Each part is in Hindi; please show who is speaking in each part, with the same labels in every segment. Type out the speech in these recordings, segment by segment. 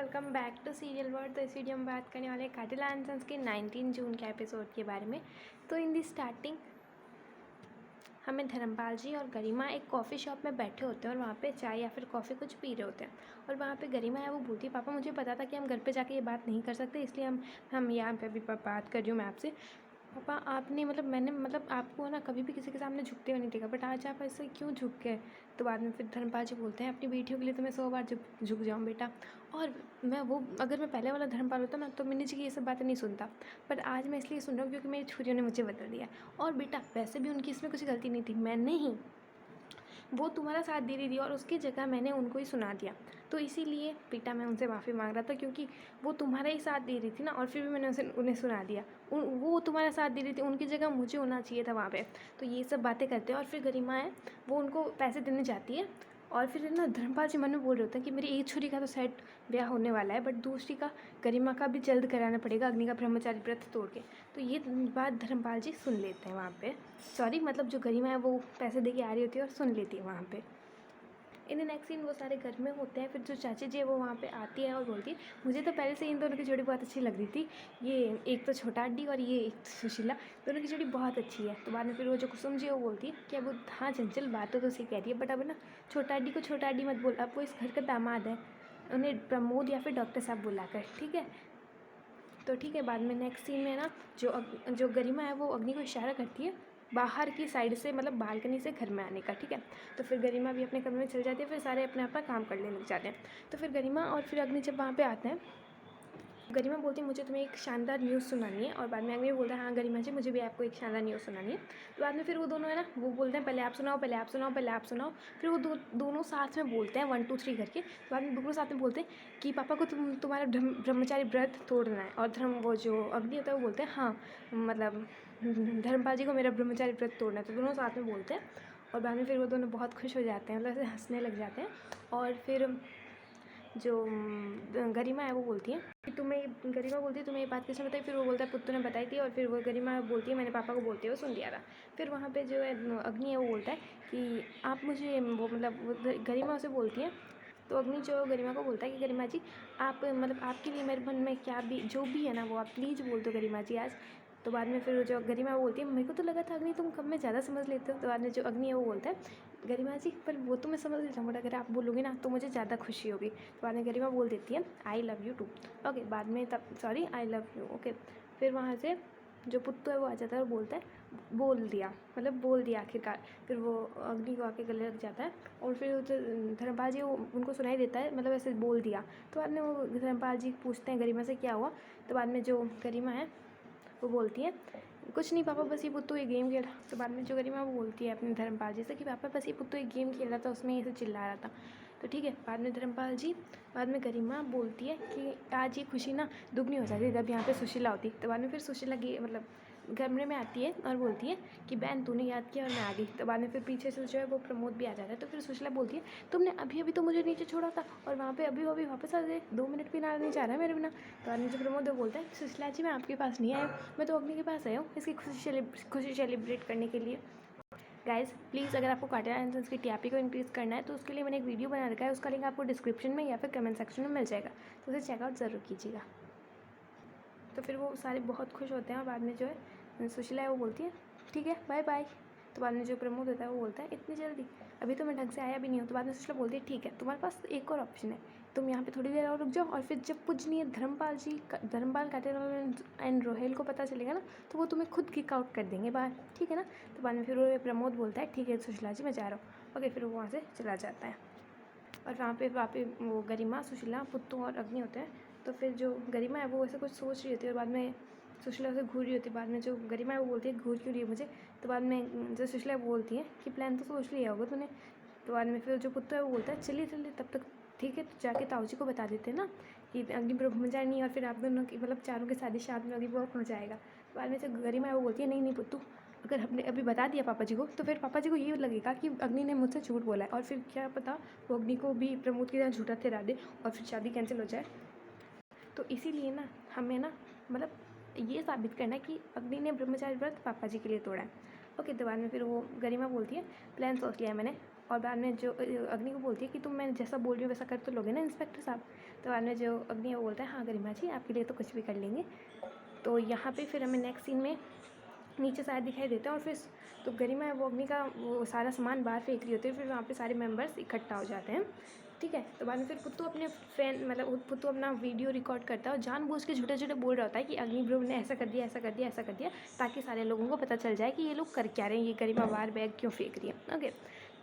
Speaker 1: Welcome back to serial word. तो इस वीडियो में बात करने वाले कातिल एंड सन्स के 19 जून के एपिसोड के बारे में। तो इन दी स्टार्टिंग हमें धर्मपाल जी और गरिमा एक कॉफ़ी शॉप में बैठे होते हैं और वहाँ पे चाय या फिर कॉफ़ी कुछ पी रहे होते हैं। और वहाँ पे गरिमा है वो बोलती है, पापा मुझे पता था कि हम घर पे जाके ये बात नहीं कर सकते, इसलिए हम यहाँ पे अभी बात कर रही हूँ मैं आपसे। पापा आपने मैंने आपको ना कभी भी किसी के सामने झुकते हुए नहीं देखा, बट आज आप ऐसे क्यों झुक गए। तो बाद में फिर धर्मपाल जी बोलते हैं, अपनी बेटियों के लिए तो मैं 100 बार झुक जाऊँ बेटा। और अगर मैं पहले वाला धर्मपाल होता ना तो मिन्नी जी की ये सब बातें नहीं सुनता, पर आज मैं इसलिए सुन रहा हूँ क्योंकि मेरी छुरियों ने मुझे बदल दिया। और बेटा वैसे भी उनकी इसमें कुछ गलती नहीं थी, मैं नहीं, वो तुम्हारा साथ दे रही थी और उसकी जगह मैंने उनको ही सुना दिया। तो इसीलिए बेटा मैं उनसे माफ़ी मांग रहा था, क्योंकि वो तुम्हारा ही साथ दे रही थी ना, और फिर भी मैंने उन्हें सुना दिया। वो तुम्हारा साथ दे रही थी, उनकी जगह मुझे होना चाहिए था वहाँ पे। तो ये सब बातें करते हैं और फिर गरिमा है वो उनको पैसे देने जाती है। और फिर ना धर्मपाल जी मन में बोल रहे होते हैं कि मेरी एक छुरी का तो सेट ब्याह होने वाला है, बट दूसरी का गरिमा का भी जल्द कराना पड़ेगा अग्नि का ब्रह्मचारी व्रत तोड़ के। तो ये बात धर्मपाल जी सुन लेते हैं वहाँ पे। सॉरी, जो गरिमा है वो पैसे दे के आ रही होती है और सुन लेती है वहाँ पे। इन द नेक्स्ट सीन वो सारे घर में होते हैं। फिर जो चाची जी है वो वहाँ पे आती है और बोलती है, मुझे तो पहले से इन दोनों की जोड़ी बहुत अच्छी लग रही थी, ये एक तो छोटा अड्डी और ये एक तो सुशीला, दोनों की जोड़ी बहुत अच्छी है। तो बाद में फिर वो जो कुसुम जी है वो बोलती है कि अब हाँ चंचल बात तो सही कह रही है, बट अब ना छोटा अड्डी को छोटा अड्डी मत बोल, अब वो इस घर का दामाद है, उन्हें प्रमोद या फिर डॉक्टर साहब बुलाकर, ठीक है। तो ठीक है, बाद में नेक्स्ट सीन में ना जो गरिमा है वो अग्नि को इशारा करती है बाहर की साइड से, बालकनी से घर में आने का, ठीक है। तो फिर गरिमा भी अपने कमरे में चल जाती है, फिर सारे अपना अपना काम करने लग जाते हैं। तो फिर गरिमा और फिर अग्नि जब वहाँ पे आते हैं, गरिमा बोलती है मुझे तुम्हें एक शानदार न्यूज़ सुनानी है, और बाद में अग्नि बोलता है हाँ गरिमा जी मुझे भी आपको एक शानदार न्यूज़ सुनानी है। तो बाद में फिर वो दोनों है ना वो बोलते हैं पहले आप सुनाओ, पहले आप सुनाओ, पहले आप सुनाओ। फिर वो दोनों साथ में बोलते हैं 1 2 3 करके। तो बाद में दोनों साथ में बोलते हैं कि पापा को तुम्हारा ब्रह्मचारी व्रत तोड़ना है। और वो जो अग्नि होता है वो बोलते हैं हाँ धर्मपाल जी को मेरा ब्रह्मचारी व्रत तोड़ना है। तो दोनों साथ में बोलते हैं और बाद में फिर वो दोनों बहुत खुश हो जाते हैं, ऐसे हंसने लग जाते हैं। और फिर जो गरिमा है वो बोलती है कि गरिमा बोलती है तुम्हें ये बात किसने बताई। फिर वो बोलता है पुत्तू ने बताई थी। और फिर वो गरिमा बोलती है मैंने पापा को बोलते हुए सुन लिया था। फिर वहाँ पे जो है अग्नि है वो बोलता है कि आप मुझे वो गरिमा उसे बोलती है। तो अग्नि जो गरिमा को बोलता है कि गरिमा जी आप आपके लिए मेरे मन में क्या भी जो भी है ना वो आप प्लीज़ बोल दो गरिमा जी आज। तो बाद में फिर जो गरिमा वो बोलती है मेरे को तो लगा था अग्नि तुम कम में ज़्यादा समझ लेते हो। तो बाद में जो अग्नि है वो बोलता है गरिमा जी पर वो तो मैं समझ लेता हूँ, बट अगर आप बोलोगे ना तो मुझे ज़्यादा खुशी होगी। तो बाद में गरिमा बोल देती है I love you too. Okay, बाद में तब sorry I love you. Okay, फिर वहाँ से जो पुत्तू है वो आ जाता है और बोलता है बोल दिया आखिरकार। फिर वो अग्नि को आके गले लग जाता है और फिर जो धर्मपाल जी वो उनको सुनाई देता है ऐसे बोल दिया। तो बाद में वो धर्मपाल जी पूछते हैं गरिमा से क्या हुआ। तो बाद में जो गरिमा है वो बोलती है कुछ नहीं पापा बस ये पुत्तू एक गेम खेल रहा। तो बाद में जो गरिमा वो बोलती है अपने धर्मपाल जी से कि पापा बस ये पुत्तू एक गेम खेल रहा था उसमें ये से चिल्ला रहा था। तो ठीक है, बाद में गरिमा बोलती है कि आज ये खुशी ना दुगनी हो जाती जब यहाँ पे सुशीला होती। तो बाद में फिर सुशीला कमरे में आती है और बोलती है कि बहन तूने याद किया और मैं आ गई। तो बाद में फिर पीछे से जो है वो प्रमोद भी आ जाता है। तो फिर सुशीला बोलती है तुमने अभी तो मुझे नीचे छोड़ा था और वहाँ पे अभी वापस आ गए, 2 मिनट भी ना नहीं चाह रहा है मेरे बिना। तो बाद में जो प्रमोद बोलता है सुशीला जी मैं आपके पास नहीं आया, मैं तो अग्नि के पास आया हूँ इसकी खुशी सेलिब्रेट करने के लिए। गाइस प्लीज़ अगर आपको कातिल एंड सन्स की टीआरपी को इंक्रीज़ करना है तो उसके लिए मैंने एक वीडियो बना रखा है, उसका लिंक आपको डिस्क्रिप्शन में या फिर कमेंट सेक्शन में मिल जाएगा, तो उसे चेकआउट ज़रूर कीजिएगा। तो फिर वो सारे बहुत खुश होते हैं और बाद में जो है सुशीला है वो बोलती है ठीक है बाय बाय। तो बाद में जो प्रमोद होता है वो बोलता है इतनी जल्दी, अभी तो मैं ढंग से आया भी नहीं हूँ। तो बाद में सुशीला बोलती है ठीक है तुम्हारे पास एक और ऑप्शन है, तुम यहाँ पे थोड़ी देर और रुक जाओ और फिर जब पूजनीय धर्मपाल कातिल एंड रोहेल को पता चलेगा ना तो वो तुम्हें खुद किक आउट कर देंगे बाहर, ठीक है ना। तो बाद में फिर वो प्रमोद बोलता है ठीक है सुशीला जी मैं जा रहा हूँ। ओके, फिर वो वहाँ से चला जाता है और वहाँ पे वो गरिमा सुशीला पुत्तू और अग्नि होते हैं। तो फिर जो गरिमा है वो ऐसे कुछ सोच रही होती है और बाद में सुशीला उसे घूर रही होती है। बाद में जो गरिमा है वो बोलती है घूर क्यों रही है मुझे। तो बाद में जो सुशीला वो बोलती है कि प्लान तो सोच लिया होगा तूने। तो बाद में फिर जो पुत्तू है वो बोलता है चलिए तब तक ठीक है तो जाके ताऊ जी को बता देते हैं ना कि अग्नि ब्रह्मचारिणी और फिर आप दोनों की चारों की शादी शादी में अग्नि बहुत हो जाएगा। बाद में जो गरिमा है वो बोलती है नहीं पुत्तू, अगर हमने अभी बता दिया पापा जी को तो फिर पापा जी को ये लगेगा कि अग्नि ने मुझसे झूठ बोला है और फिर क्या पता वो अग्नि को भी प्रमोद की तरह झूठा ठहरा दे और फिर शादी कैंसिल हो जाए। तो इसीलिए ना हमें ना ये साबित करना है कि अग्नि ने ब्रह्मचारी व्रत पापा जी के लिए तोड़ा है। ओके, तो बाद में फिर वो गरिमा बोलती है प्लान सोच लिया है मैंने और बाद में जो अग्नि को बोलती है कि तुम मैं जैसा बोल रही हूँ वैसा कर तो लोगे ना इंस्पेक्टर साहब। तो बाद में जो अग्नि है वो बोलता है हाँ गरिमा जी आपके लिए तो कुछ भी कर लेंगे। तो यहाँ पे फिर हमें नेक्स्ट सीन में नीचे शायद दिखाई देता है और फिर तो गरिमा है वो अग्नि का वो सारा सामान बाहर फेंक रही होती है। फिर वहाँ पे सारे मेंबर्स इकट्ठा हो जाते हैं, ठीक है। तो बाद में फिर पुत्तू अपने फ्रेंड मतलब पुत्तू अपना वीडियो रिकॉर्ड करता है और जानबूझ के झूठे झूठे बोल रहा होता है कि अग्नि ब्रो ने ऐसा कर दिया ऐसा कर दिया ऐसा कर दिया, ताकि सारे लोगों को पता चल जाए कि ये लोग कर क्या रहे हैं, ये गरिमा बाहर बैग क्यों फेंक रही है। ओके,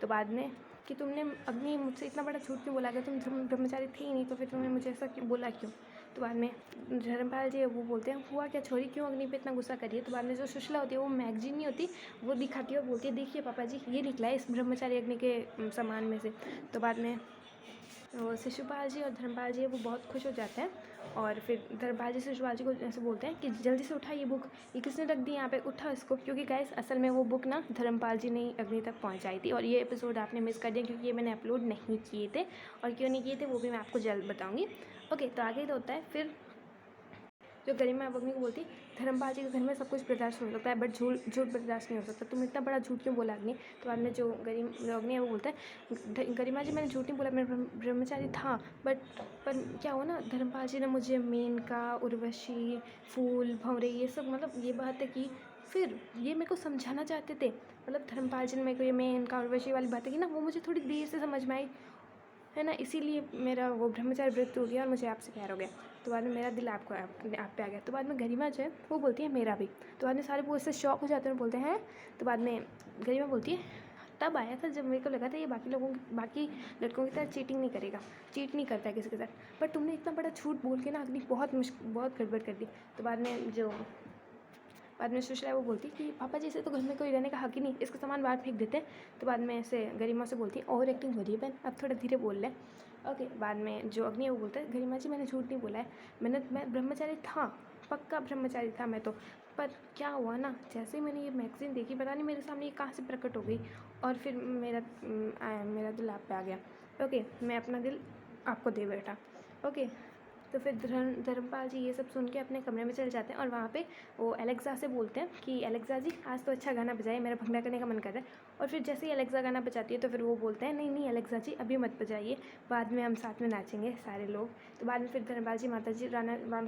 Speaker 1: तो बाद में कि तुमने अग्नि मुझसे इतना बड़ा झूठ क्यों बोला, अगर तुम ब्रह्मचारी थे ही नहीं तो फिर तुमने मुझे ऐसा क्यों बोला क्यों। तो बाद में धर्मपाल जी वो बोलते हैं हुआ क्या छोरी क्यों अग्नि पे इतना गुस्सा करिए। तो बाद में जो सुशीला होती है वो मैगजीन नहीं होती वो दिखाती है और बोलती है देखिए पापा जी ये निकला है इस ब्रह्मचारी अग्नि के सामान में से। तो बाद में वो शिशुपाल जी और धर्मपाल जी वो बहुत खुश हो जाते हैं और फिर धर्मपाल जी शिशुपाल जी को ऐसे बोलते हैं कि जल्दी से उठा ये बुक, ये किसने रख दी यहाँ पे, उठा इसको। क्योंकि गाइस असल में वो बुक ना धर्मपाल जी ने अग्नि तक पहुँचाई थी और ये एपिसोड आपने मिस कर दिया क्योंकि ये मैंने अपलोड नहीं किए थे, और क्यों नहीं किए थे वो भी मैं आपको जल्द बताऊँगी। ओके, तो आगे तो होता है फिर जो गरिमा अग्नि को बोलती धर्मपाल जी के घर में सब कुछ बर्दाश्त हो सकता है बट झूठ बर्दाश्त नहीं हो सकता, तुम इतना बड़ा झूठ क्यों बोला अग्नि। तो बाद में जो अग्नि है वो बोलता है गरिमा जी मैंने झूठ नहीं बोला, मैं ब्रह्मचारी था पर क्या हुआ ना धर्मपाल जी ने मुझे मेनका उर्वशी फूल भंवरे ये सब मतलब ये बात है कि फिर ये मेरे को समझाना चाहते थे, मतलब धर्मपाल जी ने मेरे को ये मेनका उर्वशी वाली बातें की ना वो मुझे थोड़ी देर से समझ में आई है ना, इसीलिए मेरा वो ब्रह्मचारी व्रत टूट गया और मुझे आपसे प्यार हो गया। तो बाद में मेरा दिल आप पे आ गया। तो बाद में गरिमा जो है वो बोलती है मेरा भी। तो बाद में सारे वो इससे शॉक हो जाते हैं और बोलते हैं। तो बाद में गरिमा बोलती है तब आया था जब मेरे को लगा था ये बाकी लड़कों की तरह चीटिंग नहीं करेगा, चीट नहीं करता है किसी के साथ, पर तुमने इतना बड़ा झूठ बोल के ना अग्नि बहुत गड़बड़ कर दी। तो बाद में सुशीला वो बोलती कि पापा जी से तो घर में कोई रहने का हक ही नहीं, इसका सामान बाहर फेंक देते हैं। तो बाद में ऐसे गरिमा से बोलती है ओवर एक्टिंग हो रही है बहन, अब थोड़ा धीरे बोल ले। ओके, बाद में जो अग्नि है वो बोलता है गरिमा जी मैंने झूठ नहीं बोला है, मैं ब्रह्मचारी था, पक्का ब्रह्मचारी था मैं तो, पर क्या हुआ ना जैसे ही मैंने ये मैगज़ीन देखी पता नहीं मेरे सामने ये कहाँ से प्रकट हो गई और फिर मेरा दिल आप पे आ गया। ओके, मैं अपना दिल आपको दे बैठा। ओके, तो फिर धर्मपाल जी ये सब सुन के अपने कमरे में चले जाते हैं और वहाँ पे वो एलेक्सा से बोलते हैं कि एलेक्सा जी आज तो अच्छा गाना बजाइए, मेरा भंगड़ा करने का मन कर रहा है। और फिर जैसे ही एलेक्सा गाना बजाती है तो फिर वो बोलते हैं नहीं एलेक्सा जी अभी मत बजाइए, बाद में हम साथ में नाचेंगे सारे लोग। तो बाद में फिर धर्मपाल जी माता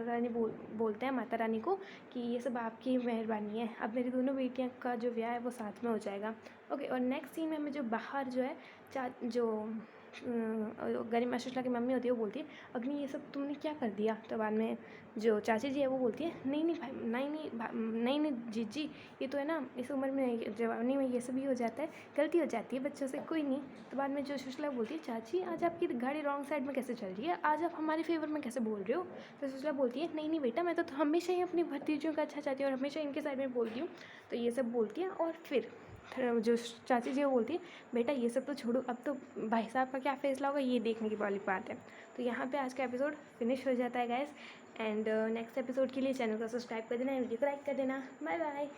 Speaker 1: रानी बोलते हैं माता रानी को कि ये सब आपकी मेहरबानी है, अब मेरी दोनों बेटियाँ का जो ब्याह है वो साथ में हो जाएगा। ओके, और नेक्स्ट सीन में हमें जो बाहर जो है गरिमा सुशीला की मम्मी होती है वो बोलती है अग्नि ये सब तुमने क्या कर दिया। तो बाद में जो चाची जी है वो बोलती है नहीं भाई नहीं जीजी ये तो है ना इस उम्र में जवानी में ये सब ही हो जाता है, गलती हो जाती है बच्चों से, कोई नहीं। तो बाद में जो सुशीला बोलती है चाची आज आपकी गाड़ी रॉन्ग साइड में कैसे चल रही है, आज आप हमारे फेवर में कैसे बोल रहे हो। तो सुशीला बोलती है नहीं बेटा मैं तो हमेशा ही अपनी भतीजियों का अच्छा चाहती हूँ और हमेशा इनके साइड में बोलती हूँ। तो ये सब बोलती है और फिर जो चाची जी वो बोलती है बेटा ये सब तो छोड़ो, अब तो भाई साहब का क्या फैसला होगा ये देखने की वाली बात है। तो यहाँ पे आज का एपिसोड फिनिश हो जाता है गाइस, एंड नेक्स्ट एपिसोड के लिए चैनल को सब्सक्राइब कर देना, वीडियो को लाइक कर देना। Bye bye.